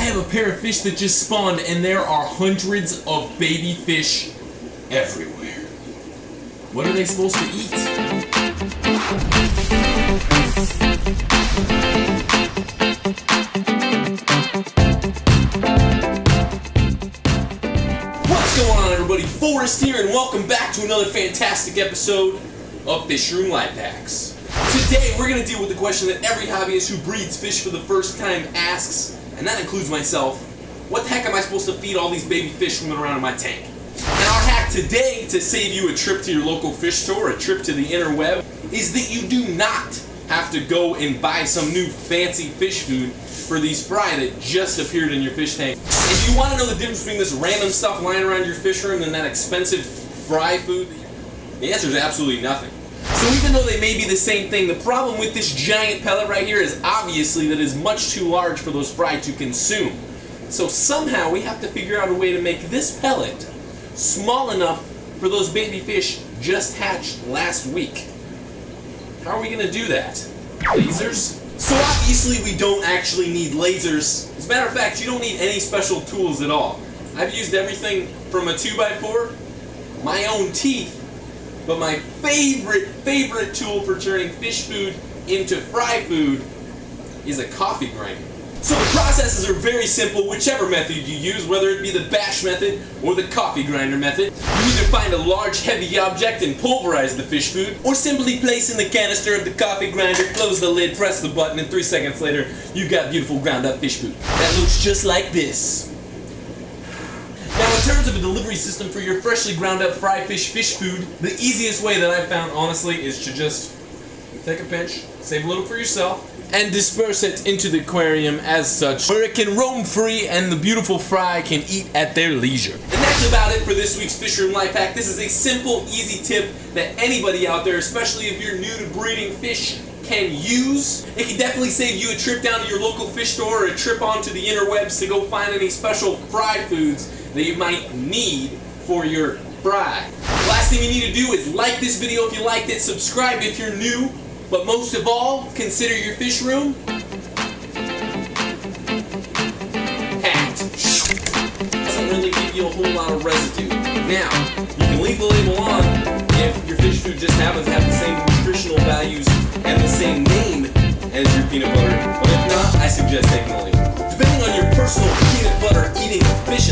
have a pair of fish that just spawned, and there are hundreds of baby fish everywhere. What are they supposed to eat? What's going on, everybody? Forrest here, and welcome back to another fantastic episode of Fishroom Life Hacks. Today, we're going to deal with the question that every hobbyist who breeds fish for the first time asks, and that includes myself. What the heck am I supposed to feed all these baby fish swimming around in my tank? And our hack today to save you a trip to your local fish store, a trip to the interweb, is that you do not have to go and buy some new fancy fish food for these fry that just appeared in your fish tank. If you want to know the difference between this random stuff lying around your fish room and that expensive fry food, the answer is absolutely nothing. So even though they may be the same thing, the problem with this giant pellet right here is obviously that it is much too large for those fry to consume. So somehow we have to figure out a way to make this pellet small enough for those baby fish just hatched last week. How are we going to do that? Lasers? So obviously we don't actually need lasers. As a matter of fact, you don't need any special tools at all. I've used everything from a 2x4, my own teeth, but my favorite tool for turning fish food into fry food is a coffee grinder. So the processes are very simple, whichever method you use, whether it be the bash method or the coffee grinder method. You either find a large heavy object and pulverize the fish food, or simply place in the canister of the coffee grinder, close the lid, press the button, and 3 seconds later, you've got beautiful ground up fish food. That looks just like this. Now, in terms of a delivery system for your freshly ground up fry fish food, the easiest way that I've found, honestly, is to just take a pinch, save a little for yourself, and disperse it into the aquarium as such, where it can roam free and the beautiful fry can eat at their leisure. And that's about it for this week's Fishroom Life Hack. This is a simple, easy tip that anybody out there, especially if you're new to breeding fish, can use. It can definitely save you a trip down to your local fish store or a trip onto the interwebs to go find any special fry foods that you might need for your fry. Last thing you need to do is like this video if you liked it, subscribe if you're new, but most of all, consider your fish room hacked. Doesn't really give you a whole lot of residue. Now, you can leave the label on if your fish food just happens to have the same nutritional values and the same name as your peanut butter, but if not, I suggest taking the label. Depending on your personal peanut butter eating fish